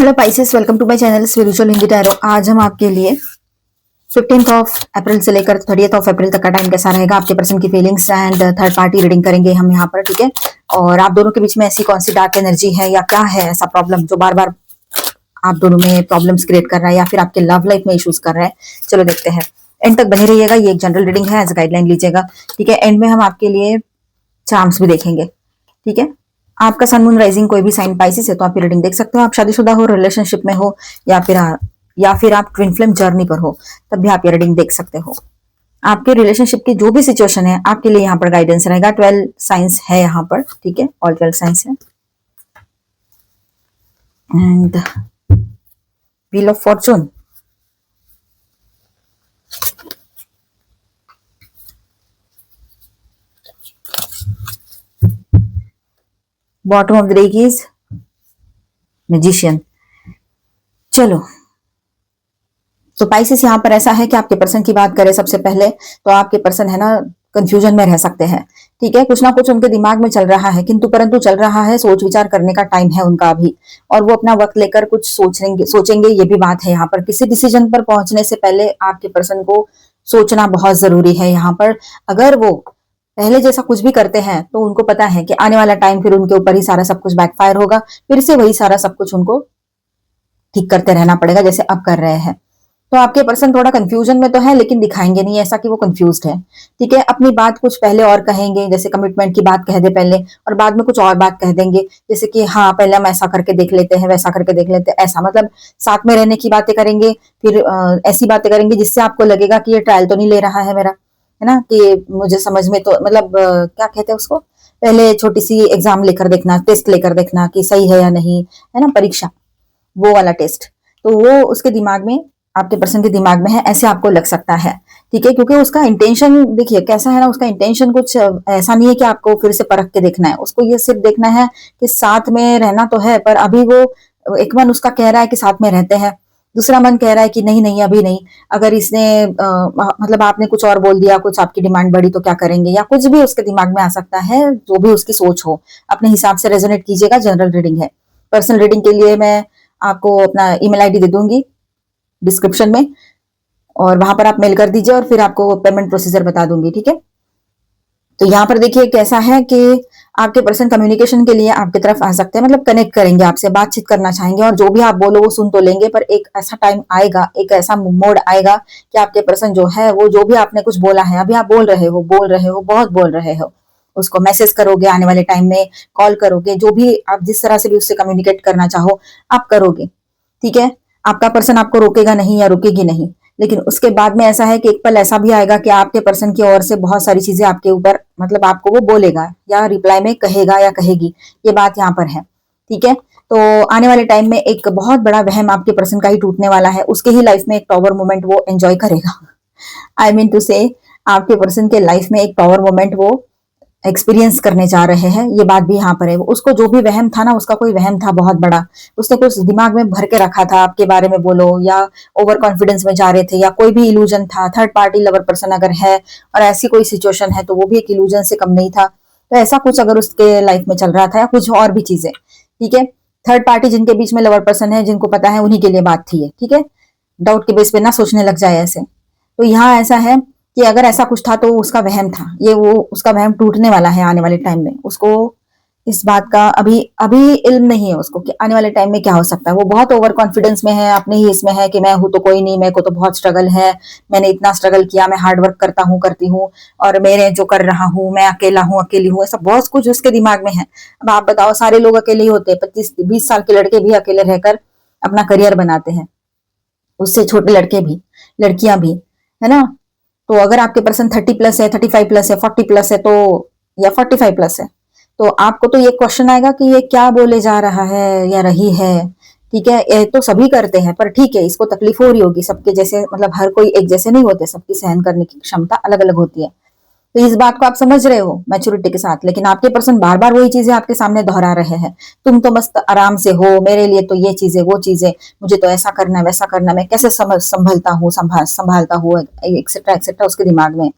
Hello Pisces, welcome to my channel spiritual Hindi tarot. आज हम आपके लिए 15th ऑफ अप्रैल से लेकर 30th ऑफ अप्रैल तक का टाइम कैसा रहेगा, आपके पर्सन की feelings and third party reading करेंगे हम यहाँ पर। ठीक है, और आप दोनों के बीच में ऐसी कौन सी डार्क एनर्जी है या क्या है ऐसा प्रॉब्लम जो बार बार आप दोनों में प्रॉब्लम्स क्रिएट कर रहा है या फिर आपके लव लाइफ में इश्यूज कर रहा है। चलो देखते हैं, एंड तक बने रहिएगा। ये एक जनरल रीडिंग है, एज गाइडलाइन लीजिएगा। ठीक है, एंड में हम आपके लिए चार्म्स भी देखेंगे। ठीक है, आपका सन मून राइजिंग कोई भी साइन पाइसेस है तो आप रीडिंग देख सकते हो। आप शादीशुदा हो, रिलेशनशिप में हो या फिर आप ट्विन फ्लेम जर्नी पर हो, तब भी आप ये रीडिंग देख सकते हो। आपके रिलेशनशिप की जो भी सिचुएशन है आपके लिए यहाँ पर गाइडेंस रहेगा। 12 साइंस है यहाँ पर। ठीक है, ऑल 12 साइंस है। And wheel of Fortune, bottom of the deck is magician. चलो, तो पाइसेस यहाँ पर ऐसा है कि आपके पर्सन की बात करें सबसे पहले तो आपके पर्सन है ना कंफ्यूजन में रह सकते हैं। ठीक है, कुछ ना कुछ उनके दिमाग में चल रहा है, किंतु परंतु चल रहा है, सोच विचार करने का टाइम है उनका अभी, और वो अपना वक्त लेकर कुछ सोचेंगे। ये भी बात है यहाँ पर। किसी डिसीजन पर पहुंचने से पहले आपके पर्सन को सोचना बहुत जरूरी है यहाँ पर। अगर वो पहले जैसा कुछ भी करते हैं तो उनको पता है कि आने वाला टाइम फिर उनके ऊपर ही सारा सब कुछ बैकफायर होगा, फिर से वही सारा सब कुछ उनको ठीक करते रहना पड़ेगा जैसे अब कर रहे हैं। तो आपके पर्सन थोड़ा कंफ्यूजन में तो है, लेकिन दिखाएंगे नहीं ऐसा कि वो कंफ्यूज्ड है। ठीक है, अपनी बात कुछ पहले और कहेंगे, जैसे कमिटमेंट की बात कह दे पहले, और बाद में कुछ और बात कह देंगे, जैसे कि हाँ पहले हम ऐसा करके देख लेते हैं, वैसा करके देख लेते हैं, ऐसा मतलब साथ में रहने की बातें करेंगे। फिर ऐसी बातें करेंगे जिससे आपको लगेगा कि ये ट्रायल तो नहीं ले रहा है मेरा, है ना, कि मुझे समझ में तो मतलब क्या कहते हैं उसको, पहले छोटी सी एग्जाम लेकर देखना, टेस्ट लेकर देखना कि सही है या नहीं, है ना, परीक्षा, वो वाला टेस्ट। तो वो उसके दिमाग में, आपके पर्सन के दिमाग में है, ऐसे आपको लग सकता है। ठीक है, क्योंकि उसका इंटेंशन देखिए कैसा है ना, उसका इंटेंशन कुछ ऐसा नहीं है कि आपको फिर से परख के देखना है। उसको ये सिर्फ देखना है कि साथ में रहना तो है, पर अभी वो एक मन उसका कह रहा है कि साथ में रहते हैं, दूसरा मन कह रहा है कि नहीं नहीं अभी नहीं। अगर इसने मतलब आपने कुछ और बोल दिया, कुछ आपकी डिमांड बढ़ी तो क्या करेंगे, या कुछ भी उसके दिमाग में आ सकता है। जो भी उसकी सोच हो अपने हिसाब से रेजोनेट कीजिएगा। जनरल रीडिंग है। पर्सनल रीडिंग के लिए मैं आपको अपना ईमेल आईडी दे दूंगी डिस्क्रिप्शन में, और वहां पर आप मेल कर दीजिए और फिर आपको पेमेंट प्रोसीजर बता दूंगी। ठीक है, तो यहाँ पर देखिए कैसा है कि आपके पर्सन कम्युनिकेशन के लिए आपकी तरफ आ सकते हैं, मतलब कनेक्ट करेंगे आपसे, बातचीत करना चाहेंगे, और जो भी आप बोलो वो सुन तो लेंगे, पर एक ऐसा टाइम आएगा, एक ऐसा मोड आएगा कि आपके पर्सन जो है वो जो भी आपने कुछ बोला है, अभी आप बोल रहे हो, बहुत बोल रहे हो, उसको मैसेज करोगे आने वाले टाइम में, कॉल करोगे, जो भी आप जिस तरह से भी उससे कम्युनिकेट करना चाहो आप करोगे। ठीक है, आपका पर्सन आपको रोकेगा नहीं या रुकेगी नहीं, लेकिन उसके बाद में ऐसा है कि एक पल ऐसा भी आएगा कि आपके पर्सन की ओर से बहुत सारी चीजें आपके ऊपर, मतलब आपको वो बोलेगा या रिप्लाई में कहेगा या कहेगी, ये बात यहाँ पर है। ठीक है, तो आने वाले टाइम में एक बहुत बड़ा वहम आपके पर्सन का ही टूटने वाला है, उसके ही लाइफ में एक पावर मोमेंट वो एंजॉय करेगा। आई मीन टू से आपके पर्सन के लाइफ में एक पावर मोमेंट वो एक्सपीरियंस करने जा रहे हैं, ये बात भी यहाँ पर है। उसको जो भी वहम था ना, उसका कोई वहम था बहुत बड़ा, उसने कुछ दिमाग में भर के रखा था आपके बारे में, बोलो या ओवर कॉन्फिडेंस में जा रहे थे, या कोई भी इल्यूजन था। थर्ड पार्टी लवर पर्सन अगर है और ऐसी कोई सिचुएशन है तो वो भी एक इल्यूजन से कम नहीं था। तो ऐसा कुछ अगर उसके लाइफ में चल रहा था या कुछ और भी चीजें। ठीक है, थर्ड पार्टी जिनके बीच में लवर पर्सन है, जिनको पता है उन्हीं के लिए बात थी ये। ठीक है, डाउट के बेस पे ना सोचने लग जाए ऐसे। तो यहाँ ऐसा है कि अगर ऐसा कुछ था तो उसका वहम था, ये वो उसका वहम टूटने वाला है आने वाले टाइम में। उसको इस बात का अभी अभी इल्म नहीं है उसको कि आने वाले टाइम में क्या हो सकता है। वो बहुत ओवर कॉन्फिडेंस में है, अपने ही इसमें है कि मैं हूं तो कोई नहीं, मेरे को तो बहुत स्ट्रगल है, मैंने इतना स्ट्रगल किया, मैं हार्ड वर्क करती हूँ, और मेरे जो कर रहा हूँ, मैं अकेली हूँ, ऐसा बहुत कुछ उसके दिमाग में है। अब आप बताओ, सारे लोग अकेले ही होते हैं, 25-20 साल के लड़के भी अकेले रहकर अपना करियर बनाते हैं, उससे छोटे लड़के भी, लड़कियां भी, है ना। तो अगर आपके पर्सन 30 प्लस है, 35 प्लस है, 40 प्लस है, तो या 45 प्लस है, तो आपको तो ये क्वेश्चन आएगा कि ये क्या बोले जा रहा है या रही है। ठीक है, ये तो सभी करते हैं, पर ठीक है, इसको तकलीफ हो रही होगी सबके जैसे, मतलब हर कोई एक जैसे नहीं होते, सबकी सहन करने की क्षमता अलग अलग होती है। तो इस बात को आप समझ रहे हो मैच्योरिटी के साथ, लेकिन आपके पर्सन बार बार वही चीजें आपके सामने दोहरा रहे हैं। तुम तो मस्त आराम से हो, मेरे लिए तो ये चीजें वो चीजें, मुझे तो ऐसा करना है वैसा करना, मैं कैसे संभलता हूँ, संभालता हूँ, एक्सेट्रा एक्सेट्रा उसके दिमाग में,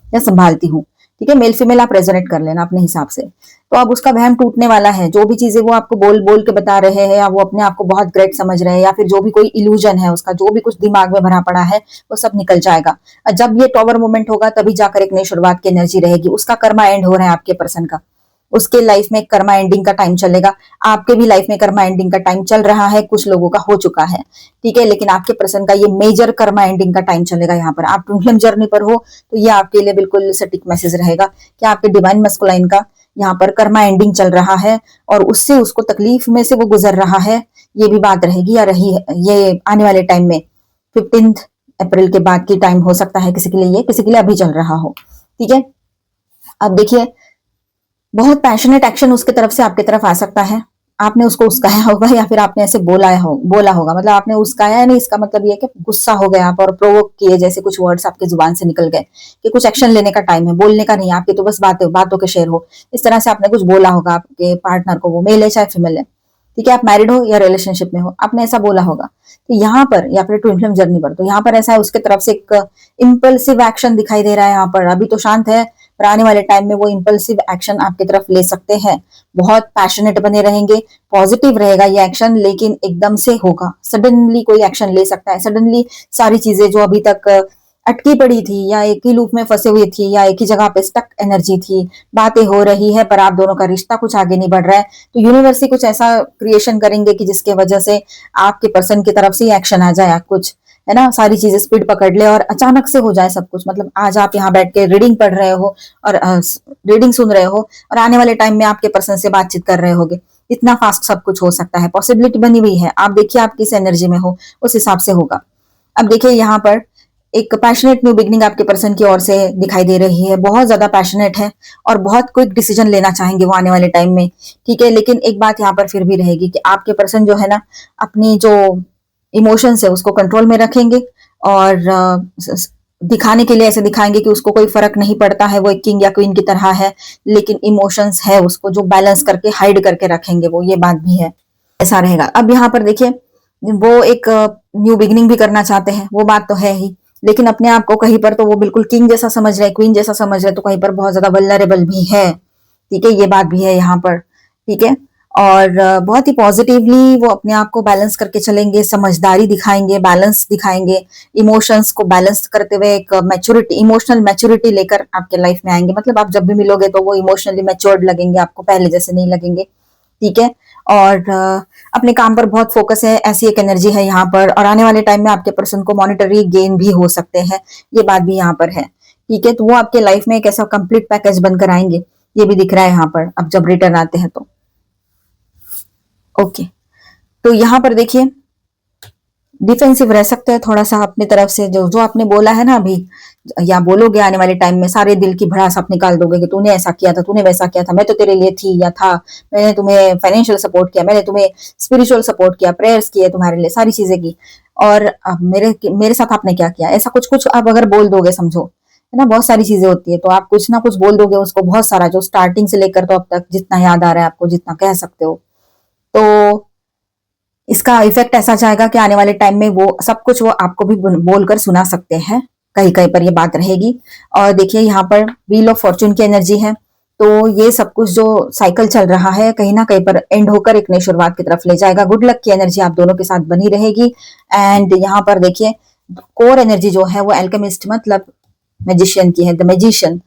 या संभालती हूँ। ठीक है, मेल फीमेल आप रेजोनेट कर लेना अपने हिसाब से। तो अब उसका वहम टूटने वाला है, जो भी चीजें वो आपको बोल बोल के बता रहे हैं, या वो अपने आप को बहुत ग्रेट समझ रहे हैं, या फिर जो भी कोई इल्यूजन है उसका, जो भी कुछ दिमाग में भरा पड़ा है, वो सब निकल जाएगा। और जब ये टॉवर मोमेंट होगा तभी जाकर एक नई शुरुआत की एनर्जी रहेगी। उसका कर्मा एंड हो रहा है आपके पर्सन का, उसके लाइफ में कर्मा एंडिंग का टाइम चलेगा। आपके भी लाइफ में कर्मा एंडिंग का टाइम चल रहा है, कुछ लोगों का हो चुका है, ठीक है, लेकिन आपके पर्सन का ये मेजर कर्मा एंडिंग का टाइम चलेगा। यहाँ पर आप ट्विन जर्नी पर हो तो ये आपके लिए बिल्कुल सटीक मैसेज रहेगा कि आपके डिवाइन मस्कुलाइन का यहाँ पर कर्मा एंडिंग चल रहा है, और उससे उसको तकलीफ में से वो गुजर रहा है। ये भी बात रहेगी या रही है ये आने वाले टाइम में, 15 अप्रैल के बाद की टाइम हो सकता है किसी के लिए, ये किसी के लिए अभी चल रहा हो, ठीक है। अब देखिए, बहुत पैशनेट एक्शन उसके तरफ से आपके तरफ आ सकता है। आपने उसको उस्काया होगा, या फिर आपने ऐसे बोला होगा, मतलब आपने उस्काया नहीं, इसका मतलब ये है कि गुस्सा हो गया आप और प्रोवोक किए, जैसे कुछ वर्ड्स आपके जुबान से निकल गए कि कुछ एक्शन लेने का टाइम है, बोलने का नहीं, आपके तो बस बातों के शेर हो। इस तरह से आपने कुछ बोला होगा आपके पार्टनर को, वो मेल है चाहे फीमेल है, ठीक है, आप मैरिड हो या रिलेशनशिप में हो, आपने ऐसा बोला होगा। तो यहाँ पर या फिर ट्विन फ्लेम जर्नी पर, तो यहाँ पर ऐसा है उसके तरफ से एक इम्पल्सिव एक्शन दिखाई दे रहा है। यहाँ पर अभी तो शांत है, पर आने वाले टाइम में वो इम्पल्सिव एक्शन आपकी तरफ ले सकते हैं। बहुत पैशनेट बने रहेंगे, पॉजिटिव रहेगा ये एक्शन, लेकिन एकदम से होगा, सडनली कोई एक्शन ले सकता है। सडनली सारी चीजें जो अभी तक अटकी पड़ी थी, या एक ही लूप में फंसे हुए थी, या एक ही जगह पे स्टक एनर्जी थी, बातें हो रही है पर आप दोनों का रिश्ता कुछ आगे नहीं बढ़ रहा है, तो यूनिवर्स ही कुछ ऐसा क्रिएशन करेंगे कि जिसके वजह से आपके पर्सन की तरफ से एक्शन आ जाए, कुछ है ना, सारी चीजें स्पीड पकड़ ले और अचानक से हो जाए सब कुछ। मतलब आज आप यहाँ बैठ के रीडिंग पढ़ रहे हो और रीडिंग सुन रहे हो, और आने वाले टाइम में आपके पर्सन से बातचीत कर रहे होगे, इतना फास्ट सब कुछ हो सकता है, पॉसिबिलिटी बनी हुई है। आप देखिए आप किस एनर्जी में हो, उस हिसाब से होगा। अब देखिए यहाँ पर एक पैशनेट न्यू बिगनिंग आपके पर्सन की ओर से दिखाई दे रही है, बहुत ज्यादा पैशनेट है और बहुत क्विक डिसीजन लेना चाहेंगे वो आने वाले टाइम में, ठीक है। लेकिन एक बात यहाँ पर फिर भी रहेगी कि आपके पर्सन जो है ना, अपनी जो इमोशंस है उसको कंट्रोल में रखेंगे, और दिखाने के लिए ऐसे दिखाएंगे कि उसको कोई फर्क नहीं पड़ता है, वो एक किंग या क्वीन की तरह है, लेकिन इमोशंस है उसको जो बैलेंस करके हाइड करके रखेंगे वो, ये बात भी है, ऐसा रहेगा। अब यहाँ पर देखिए, वो एक न्यू बिगिनिंग भी करना चाहते हैं, वो बात तो है ही, लेकिन अपने आप को कहीं पर तो वो बिल्कुल किंग जैसा समझ रहे, क्वीन जैसा समझ रहे, तो कहीं पर बहुत ज्यादा वल्नरेबल भी है, ठीक है, ये बात भी है यहाँ पर, ठीक है। और बहुत ही पॉजिटिवली वो अपने आप को बैलेंस करके चलेंगे, समझदारी दिखाएंगे, बैलेंस दिखाएंगे, इमोशंस को बैलेंस करते हुए एक मैच्योरिटी, इमोशनल मैच्योरिटी लेकर आपके लाइफ में आएंगे। मतलब आप जब भी मिलोगे तो वो इमोशनली मैच्योर्ड लगेंगे आपको, पहले जैसे नहीं लगेंगे, ठीक है। और अपने काम पर बहुत फोकस है, ऐसी एक एनर्जी है यहाँ पर। और आने वाले टाइम में आपके पर्सन को मॉनिटरी गेन भी हो सकते हैं, ये बात भी यहाँ पर है, ठीक है। तो वो आपके लाइफ में एक ऐसा कंप्लीट पैकेज बनकर आएंगे, ये भी दिख रहा है यहाँ पर, अब जब रिटर्न आते हैं तो। ओके, तो यहाँ पर देखिए, डिफेंसिव रह सकते हैं थोड़ा सा अपनी तरफ से, जो जो आपने बोला है ना अभी, या बोलोगे आने वाले टाइम में, सारे दिल की भड़ास आप निकाल दोगे कि तूने ऐसा किया था, तूने वैसा किया था, मैं तो तेरे लिए थी या था, मैंने तुम्हें फाइनेंशियल सपोर्ट किया, मैंने तुम्हें स्पिरिचुअल सपोर्ट किया, प्रेयर्स किए तुम्हारे लिए, सारी चीजें की, और अब मेरे मेरे साथ आपने क्या किया, ऐसा कुछ कुछ आप अगर बोल दोगे, समझो, है ना, बहुत सारी चीजें होती है, तो आप कुछ ना कुछ बोल दोगे उसको, बहुत सारा, जो स्टार्टिंग से लेकर तो अब तक जितना याद आ रहा है आपको, जितना कह सकते हो, तो इसका इफेक्ट ऐसा जाएगा कि आने वाले टाइम में वो सब कुछ वो आपको भी बोलकर सुना सकते हैं, कहीं कहीं पर ये बात रहेगी। और देखिए यहाँ पर व्हील ऑफ फॉर्चून की एनर्जी है, तो ये सब कुछ जो साइकिल चल रहा है कहीं ना कहीं पर एंड होकर एक नई शुरुआत की तरफ ले जाएगा। गुड लक की एनर्जी आप दोनों के साथ बनी रहेगी। एंड यहाँ पर देखिए, कोर एनर्जी जो है वो एल्केमिस्ट मतलब मैजिशियन की है, द मैजिशियन। तो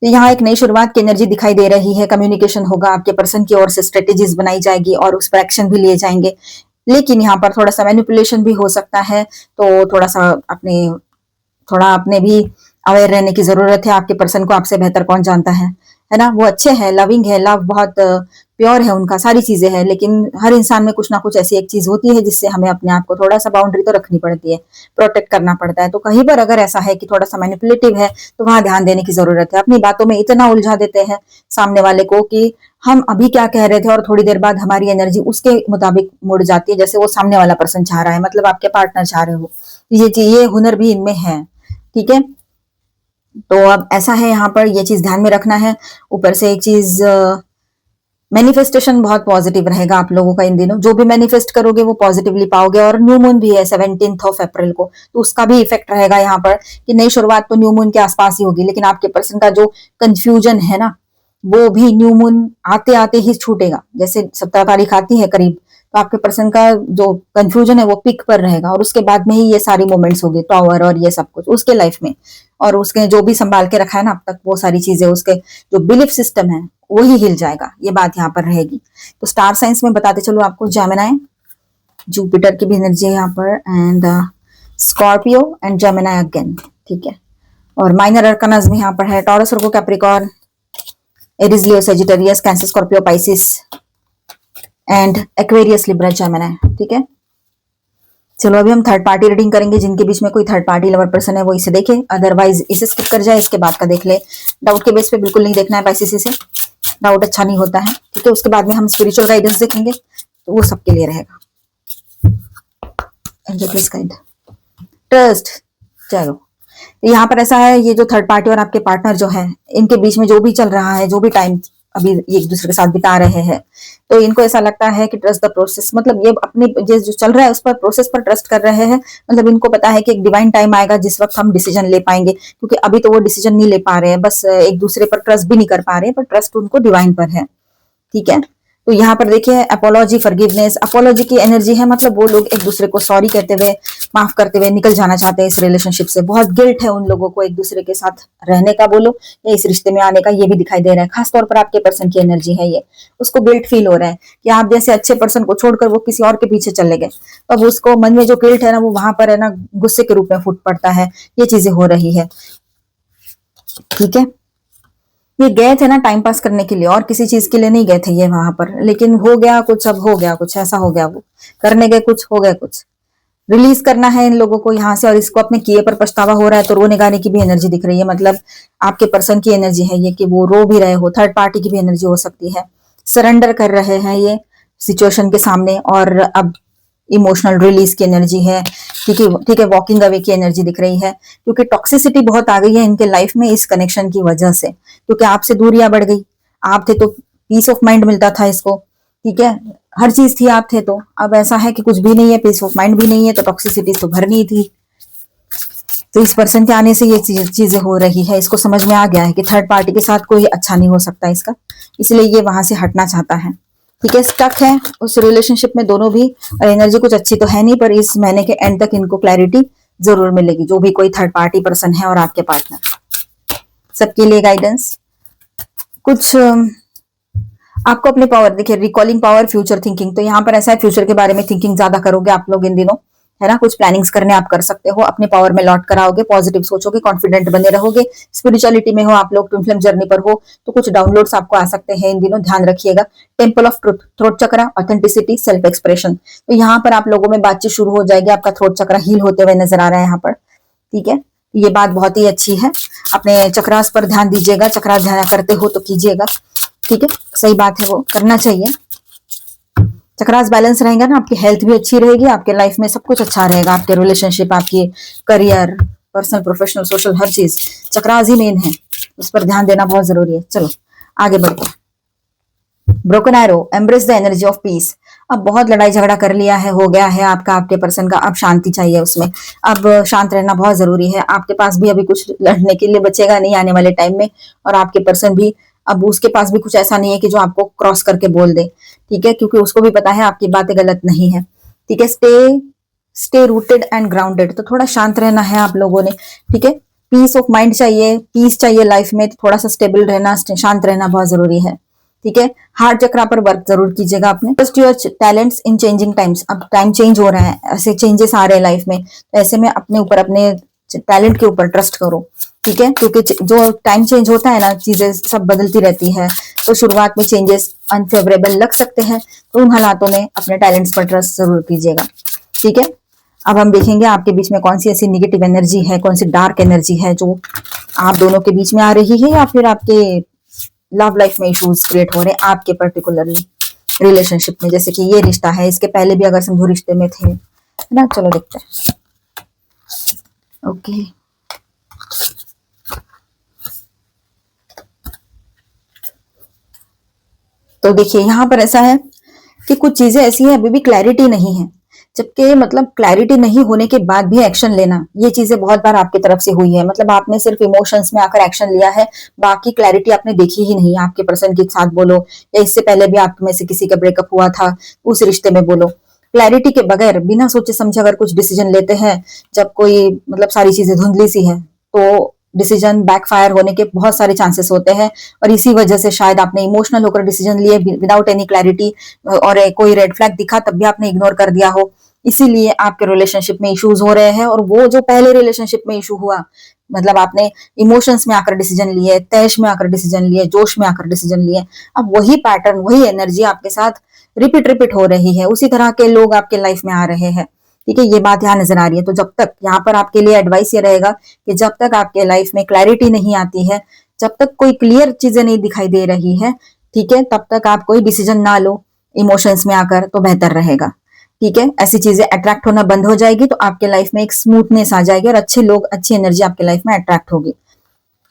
यहाँ एक नई शुरुआत की एनर्जी दिखाई दे रही है, कम्युनिकेशन होगा आपके पर्सन की ओर से, स्ट्रेटेजीज बनाई जाएगी और उस पर एक्शन भी लिए जाएंगे, लेकिन यहाँ पर थोड़ा सा मैनिपुलेशन भी हो सकता है, तो थोड़ा अपने भी अवेयर रहने की जरूरत है। आपके पर्सन को आपसे बेहतर कौन जानता है ना, वो अच्छे हैं, लविंग है, लव बहुत प्योर है उनका, सारी चीजें हैं, लेकिन हर इंसान में कुछ ना कुछ ऐसी एक चीज होती है जिससे हमें अपने आप को थोड़ा सा बाउंड्री तो रखनी पड़ती है, प्रोटेक्ट करना पड़ता है। तो कहीं पर अगर ऐसा है कि थोड़ा सा मैनिपुलेटिव है, तो वहां ध्यान देने की जरूरत है। अपनी बातों में इतना उलझा देते हैं सामने वाले को कि हम अभी क्या कह रहे थे और थोड़ी देर बाद हमारी एनर्जी उसके मुताबिक मुड़ जाती है, जैसे वो सामने वाला पर्सन चाह रहा है, मतलब आपके पार्टनर चाह रहे हो। ये हुनर भी इनमें है, ठीक है। तो अब ऐसा है, यहाँ पर ये चीज ध्यान में रखना है। ऊपर से एक चीज मैनिफेस्टेशन बहुत पॉजिटिव रहेगा आप लोगों का इन दिनों, जो भी मैनिफेस्ट करोगे वो पॉजिटिवली पाओगे। और न्यू मून भी है 17 को, तो उसका भी इफेक्ट रहेगा यहाँ पर कि नई शुरुआत तो न्यू मून के आसपास ही होगी, लेकिन आपके पर्सन का जो कंफ्यूजन है ना, वो भी न्यू मून आते आते ही छूटेगा। जैसे 17 तारीख आती है करीब, तो आपके पर्सन का जो कंफ्यूजन है वो पिक पर रहेगा, और उसके बाद में ही ये सारी मोमेंट्स होगी, टॉवर और ये सब कुछ उसके लाइफ में। और उसके जो भी संभाल के रखा है ना अब तक, वो सारी चीजें, उसके जो बिलीफ सिस्टम है वही हिल जाएगा, ये बात यहाँ पर रहेगी। तो स्टार साइंस में बताते चलो आपको, जेमिनाई, जुपिटर की भी एनर्जी है यहाँ पर, and Scorpio and Gemini again, ठीक है। और माइनर अरकानास भी यहाँ पर है, taurus, Virgo, Capricorn, Aries, Leo, Sagittarius, cancer, Scorpio, Pisces and Aquarius, Libra, Gemini, ठीक है। चलो अभी हम थर्ड पार्टी रीडिंग करेंगे, जिनके बीच में कोई थर्ड पार्टी लवर पर्सन है वो इसे देखे, अदरवाइज इसे स्किप कर जाए, इसके बाद का देख ले। डाउट के बेस पे बिल्कुल नहीं देखना है पाइसिस, इसे डाउट अच्छा नहीं होता है, ठीक है। उसके बाद में हम स्पिरिचुअल गाइडेंस देखेंगे, तो वो सबके लिए रहेगा। ट्रस्ट, चलो यहाँ पर ऐसा है, ये जो थर्ड पार्टी और आपके पार्टनर जो है, इनके बीच में जो भी चल रहा है, जो भी टाइम अभी ये एक दूसरे के साथ बिता रहे हैं, तो इनको ऐसा लगता है कि ट्रस्ट द प्रोसेस, मतलब ये अपने जो चल रहा है उस पर, प्रोसेस पर ट्रस्ट कर रहे हैं। मतलब इनको पता है कि एक डिवाइन टाइम आएगा जिस वक्त हम डिसीजन ले पाएंगे, क्योंकि अभी तो वो डिसीजन नहीं ले पा रहे हैं, बस एक दूसरे पर ट्रस्ट भी नहीं कर पा रहे हैं, पर ट्रस्ट उनको डिवाइन पर है, ठीक है। तो यहाँ पर देखिए, अपोलॉजी, फॉरगिवनेस, अपोलॉजी की एनर्जी है, मतलब वो लोग एक दूसरे को सॉरी कहते हुए, माफ करते हुए निकल जाना चाहते हैं इस रिलेशनशिप से। बहुत गिल्ट है उन लोगों को एक दूसरे के साथ रहने का बोलो, या इस रिश्ते में आने का, ये भी दिखाई दे रहा है। खासतौर पर आपके पर्सन की एनर्जी है ये, उसको गिल्ट फील हो रहा है कि आप जैसे अच्छे पर्सन को छोड़कर वो किसी और के पीछे चले गए, तो अब उसको मन में जो गिल्ट है ना, वो वहां पर है ना, गुस्से के रूप में फूट पड़ता है। ये चीजें हो रही है, ठीक है। ये गए थे ना टाइम पास करने के लिए, और किसी चीज के लिए नहीं गए थे ये वहां पर, लेकिन हो गया कुछ, अब हो गया कुछ, ऐसा हो गया, वो करने गए कुछ, हो गया कुछ। रिलीज करना है इन लोगों को यहाँ से, और इसको अपने किए पर पछतावा हो रहा है, तो रोने गाने की भी एनर्जी दिख रही है। मतलब आपके पर्सन की एनर्जी है ये कि वो रो भी रहे हो। थर्ड पार्टी की भी एनर्जी हो सकती है, सरेंडर कर रहे हैं ये सिचुएशन के सामने, और अब इमोशनल रिलीज की एनर्जी है, ठीक है, ठीक है। वॉकिंग अवे की एनर्जी दिख रही है, क्योंकि टॉक्सिसिटी बहुत आ गई है इनके लाइफ में इस कनेक्शन की वजह से, क्योंकि आपसे दूरियां बढ़ गई। आप थे तो पीस ऑफ माइंड मिलता था इसको, ठीक है, हर चीज थी, आप थे तो। अब ऐसा है कि कुछ भी नहीं है, पीस ऑफ माइंड भी नहीं है, तो टॉक्सिसिटी तो भरनी थी। तो इस पर्सन के आने से ये चीजें हो रही है, इसको समझ में आ गया है कि थर्ड पार्टी के साथ कोई अच्छा नहीं हो सकता इसका, इसलिए ये वहां से हटना चाहता है, ठीक है। स्टक है उस रिलेशनशिप में दोनों भी, और एनर्जी कुछ अच्छी तो है नहीं, पर इस महीने के एंड तक इनको क्लैरिटी जरूर मिलेगी, जो भी कोई थर्ड पार्टी पर्सन है और आपके पार्टनर, सबके लिए गाइडेंस। कुछ आपको अपने पावर देखिए, रिकॉलिंग पावर, फ्यूचर थिंकिंग, तो यहाँ पर ऐसा है, फ्यूचर के बारे में थिंकिंग ज्यादा करोगे आप लोग इन दिनों, है ना। कुछ प्लानिंग्स करने आप कर सकते हो, अपने पावर में लौट कर आओगे, पॉजिटिव सोचोगे, कॉन्फिडेंट बने रहोगे। स्पिरिचुअलिटी में हो आप लोग, ट्विन फ्लेम जर्नी पर हो, तो कुछ डाउनलोड्स आपको आ सकते हैं इन दिनों, ध्यान रखिएगा। Temple of truth, throat chakra, authenticity, self expression, तो यहाँ पर आप लोगों में बातचीत शुरू हो जाएगी, आपका थ्रोट चक्रा हील होते हुए नजर आ रहा है यहाँ पर, ठीक है। ये बात बहुत ही अच्छी है, अपने चक्रास पर ध्यान दीजिएगा, चक्रा ध्यान करते हो तो कीजिएगा, ठीक है, सही बात है, वो करना चाहिए। चक्रास बैलेंस रहेगा ना, आपकी हेल्थ भी अच्छी रहेगी, आपके लाइफ में सब कुछ अच्छा रहेगा, आपके रिलेशनशिप, आपकी करियर, पर्सनल, प्रोफेशनल, सोशल, हर चीज चक्रास ही मेन है, उस पर ध्यान देना बहुत जरूरी है। चलो आगे बढ़ते हैं। Broken arrow, embrace the energy of peace. अब बहुत लड़ाई झगड़ा कर लिया है, हो गया है आपका, आपके पर्सन का, अब शांति चाहिए उसमें, अब शांत रहना बहुत जरूरी है। आपके पास भी अभी कुछ लड़ने के लिए बचेगा नहीं आने वाले टाइम में, और आपके पर्सन भी, अब उसके पास भी कुछ ऐसा नहीं है कि जो आपको क्रॉस करके बोल दे, ठीक है, क्योंकि उसको भी पता है आपकी बातें गलत नहीं है, ठीक है। स्टे रूटेड एंड ग्राउंडेड, तो थोड़ा शांत रहना है आप लोगों ने, ठीक है। पीस ऑफ माइंड चाहिए, पीस चाहिए लाइफ में, तो थोड़ा सा स्टेबल रहना, शांत रहना बहुत जरूरी है, ठीक है। हार्ट चक्रा पर वर्क जरूर कीजिएगा अपने। Trust your talents in changing times, अब टाइम चेंज हो रहा है, ऐसे चेंजेस आ रहे हैं लाइफ में, तो ऐसे में अपने ऊपर, अपने टैलेंट के ऊपर ट्रस्ट करो, ठीक है, क्योंकि जो टाइम चेंज होता है ना, चीजें सब बदलती रहती है, तो शुरुआत में चेंजेस अनफेवरेबल लग सकते हैं, तो उन हालातों में अपने टैलेंट्स पर ट्रस्ट जरूर कीजिएगा, ठीक है। अब हम देखेंगे आपके बीच में कौन सी ऐसी निगेटिव एनर्जी है, कौन सी डार्क एनर्जी है जो आप दोनों के बीच में आ रही है, या फिर आपके लव लाइफ में इश्यूज क्रिएट हो रहे हैं आपके पर्टिकुलरली रिलेशनशिप में। जैसे कि ये रिश्ता है, इसके पहले भी अगर समझो रिश्ते में थे, है ना। चलो देखते हैं। ओके, तो देखिए यहाँ पर ऐसा है कि कुछ चीजें ऐसी हैं, अभी भी क्लैरिटी नहीं है, जबकि मतलब क्लैरिटी नहीं होने के बाद भी एक्शन लेना, ये चीजें बहुत बार आपकी तरफ से हुई है। मतलब आपने सिर्फ इमोशंस में आकर एक्शन लिया है, बाकी क्लैरिटी आपने देखी ही नहीं। आपके पर्सन के साथ बोलो या इससे पहले भी आप में से किसी का ब्रेकअप हुआ था, उस रिश्ते में बोलो, क्लैरिटी के बगैर बिना सोचे समझे अगर कुछ डिसीजन लेते हैं, जब कोई मतलब सारी चीजें धुंधली सी है, तो डिसीजन बैकफायर होने के बहुत सारे चांसेस होते हैं। और इसी वजह से शायद आपने इमोशनल होकर डिसीजन लिए विदाउट एनी क्लैरिटी, और कोई रेड फ्लैग दिखा तब भी आपने इग्नोर कर दिया हो, इसीलिए आपके रिलेशनशिप में इश्यूज हो रहे हैं। और वो जो पहले रिलेशनशिप में इशू हुआ, मतलब आपने इमोशंस में आकर डिसीजन लिए, तैश में आकर डिसीजन लिए, जोश में आकर डिसीजन लिए, अब वही पैटर्न, वही एनर्जी आपके साथ रिपीट रिपीट हो रही है, उसी तरह के लोग आपके लाइफ में आ रहे हैं। ठीक है, ये बात यहाँ नजर आ रही है। तो जब तक, यहाँ पर आपके लिए एडवाइस ये रहेगा कि जब तक आपके लाइफ में क्लैरिटी नहीं आती है, जब तक कोई क्लियर चीजें नहीं दिखाई दे रही है, ठीक है, तब तक आप कोई डिसीजन ना लो इमोशंस में आकर, तो बेहतर रहेगा। ठीक है, ऐसी चीजें अट्रैक्ट होना बंद हो जाएगी, तो आपके लाइफ में एक स्मूथनेस आ जाएगी और अच्छे लोग, अच्छी एनर्जी आपके लाइफ में अट्रैक्ट होगी।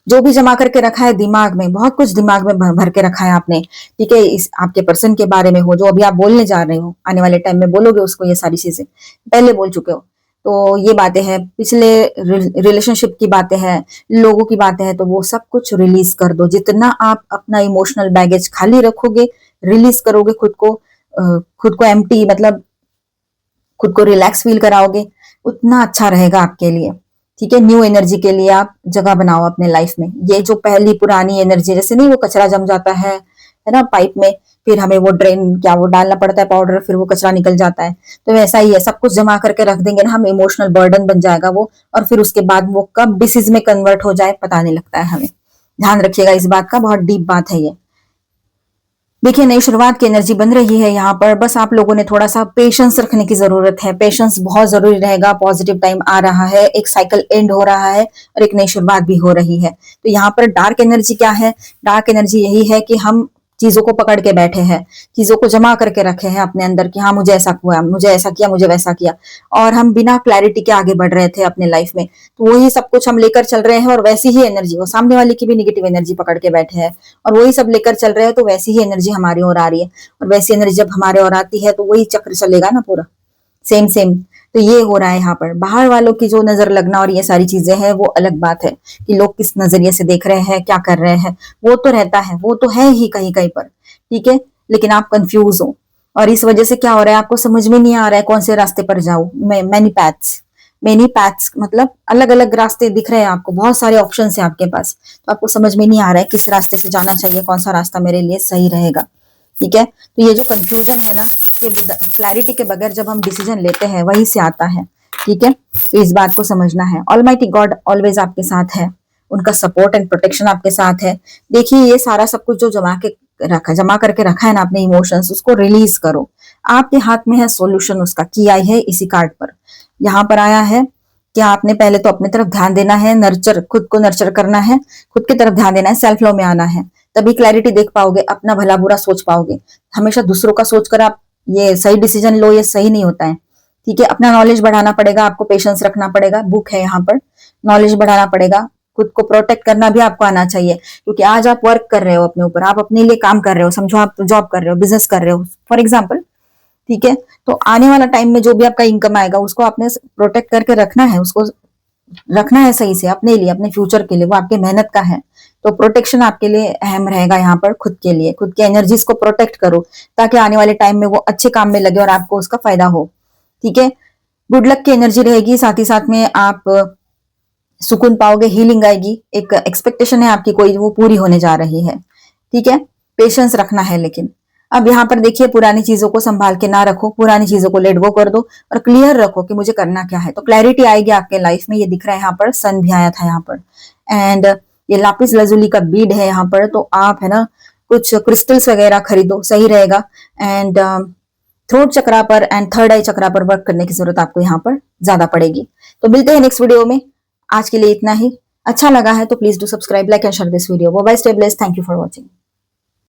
जो भी जमा करके रखा है दिमाग में, बहुत कुछ दिमाग में भर भर के रखा है आपने, ठीक है, इस आपके पर्सन के बारे में हो, जो अभी आप बोलने जा रहे हो, आने वाले टाइम में बोलोगे उसको, ये सारी चीजें पहले बोल चुके हो। तो ये बातें हैं, पिछले रिलेशनशिप की बातें हैं, लोगों की बातें हैं, तो वो सब कुछ रिलीज कर दो। जितना आप अपना इमोशनल बैगेज खाली रखोगे, रिलीज करोगे खुद को एम्प्टी, मतलब खुद को रिलैक्स फील कराओगे, उतना अच्छा रहेगा आपके लिए। ठीक है, न्यू एनर्जी के लिए आप जगह बनाओ अपने लाइफ में। ये जो पहली पुरानी एनर्जी, जैसे नहीं वो कचरा जम जाता है ना पाइप में, फिर हमें वो ड्रेन, क्या वो डालना पड़ता है पाउडर, फिर वो कचरा निकल जाता है, तो वैसा ही है, सब कुछ जमा करके रख देंगे ना हम, इमोशनल बर्डन बन जाएगा वो, और फिर उसके बाद वो कब डिसीज में कन्वर्ट हो जाए पता नहीं लगता है हमें। ध्यान रखिएगा इस बात का, बहुत डीप बात है ये। देखिए, नई शुरुआत की एनर्जी बन रही है यहाँ पर, बस आप लोगों ने थोड़ा सा पेशेंस रखने की जरूरत है। पेशेंस बहुत जरूरी रहेगा। पॉजिटिव टाइम आ रहा है, एक साइकिल एंड हो रहा है और एक नई शुरुआत भी हो रही है। तो यहाँ पर डार्क एनर्जी क्या है? डार्क एनर्जी यही है कि हम चीजों को पकड़ के बैठे हैं, चीजों को जमा करके रखे हैं अपने अंदर कि हाँ मुझे ऐसा हुआ, मुझे ऐसा किया, मुझे वैसा किया, और हम बिना क्लैरिटी के आगे बढ़ रहे थे अपने लाइफ में। तो वही सब कुछ हम लेकर चल रहे हैं, और वैसी ही एनर्जी, वो सामने वाले की भी निगेटिव एनर्जी पकड़ के बैठे हैं, और वही सब लेकर चल रहे हैं, तो वैसी ही एनर्जी हमारी ओर आ रही है। और वैसी एनर्जी जब हमारे ओर आती है, तो वही चक्र चलेगा ना पूरा, सेम सेम। तो ये हो रहा है यहाँ पर। बाहर वालों की जो नजर लगना और ये सारी चीजें हैं, वो अलग बात है कि लोग किस नजरिए से देख रहे हैं, क्या कर रहे हैं, वो तो रहता है, वो तो है ही कहीं कहीं पर, ठीक है, लेकिन आप कंफ्यूज हो, और इस वजह से क्या हो रहा है, आपको समझ में नहीं आ रहा है कौन से रास्ते पर जाओ। मेनी पैथ्स मतलब अलग अलग रास्ते दिख रहे हैं आपको, बहुत सारे ऑप्शन है आपके पास, तो आपको समझ में नहीं आ रहा है किस रास्ते से जाना चाहिए, कौन सा रास्ता मेरे लिए सही रहेगा। ठीक है, तो ये जो कंफ्यूजन है ना, ये क्लैरिटी के बगैर जब हम डिसीजन लेते हैं, वहीं से आता है। ठीक है, तो इस बात को समझना है। ऑलमाइटी गॉड ऑलवेज आपके साथ है, उनका सपोर्ट एंड प्रोटेक्शन आपके साथ है। देखिए, ये सारा सब कुछ जो जमा करके रखा है ना अपने इमोशंस, उसको रिलीज करो। आपके हाथ में है सोल्यूशन उसका, की आई है इसी कार्ड पर, यहाँ पर आया है कि आपने पहले तो अपने तरफ ध्यान देना है, नर्चर, खुद को नर्चर करना है, खुद की तरफ ध्यान देना है, सेल्फ लव में आना है, तभी क्लैरिटी देख पाओगे, अपना भला बुरा सोच पाओगे। हमेशा दूसरों का सोचकर आप ये सही डिसीजन लो, ये सही नहीं होता है। ठीक है, अपना नॉलेज बढ़ाना पड़ेगा, आपको पेशेंस रखना पड़ेगा, बुक है यहाँ पर, नॉलेज बढ़ाना पड़ेगा, खुद को प्रोटेक्ट करना भी आपको आना चाहिए, क्योंकि आज आप वर्क कर रहे हो अपने ऊपर, आप अपने लिए काम कर रहे हो, समझो आप जॉब कर रहे हो, बिजनेस कर रहे हो फॉर एग्जाम्पल। ठीक है, तो आने वाला टाइम में जो भी आपका इनकम आएगा, उसको आपने प्रोटेक्ट करके रखना है, उसको रखना है सही से अपने लिए, अपने फ्यूचर के लिए, वो आपकी मेहनत का है। तो प्रोटेक्शन आपके लिए अहम रहेगा यहाँ पर। खुद के लिए, खुद के एनर्जीज को प्रोटेक्ट करो, ताकि आने वाले टाइम में वो अच्छे काम में लगे और आपको उसका फायदा हो। ठीक है, गुड लक की एनर्जी रहेगी, साथ ही साथ में आप सुकून पाओगे, हीलिंग आएगी, एक एक्सपेक्टेशन है आपकी कोई, वो पूरी होने जा रही है। ठीक है, पेशेंस रखना है। लेकिन अब यहाँ पर देखिए, पुरानी चीजों को संभाल के ना रखो, पुरानी चीजों को लेट गो कर दो और क्लियर रखो कि मुझे करना क्या है, तो क्लैरिटी आएगी आपके लाइफ में। ये दिख रहा है यहाँ पर, सन भी आया था यहाँ पर, एंड ये लापिस लजुली का बीड है यहाँ पर, तो आप है ना कुछ क्रिस्टल्स वगैरह खरीदो, सही रहेगा। एंड थ्रोट चक्रा पर एंड थर्ड आई चक्रा पर वर्क करने की जरूरत आपको यहाँ पर ज्यादा पड़ेगी। तो मिलते हैं नेक्स्ट वीडियो में, आज के लिए इतना ही। अच्छा लगा है तो please do subscribe, like and share this video. Bye, stay blessed, thank you for watching.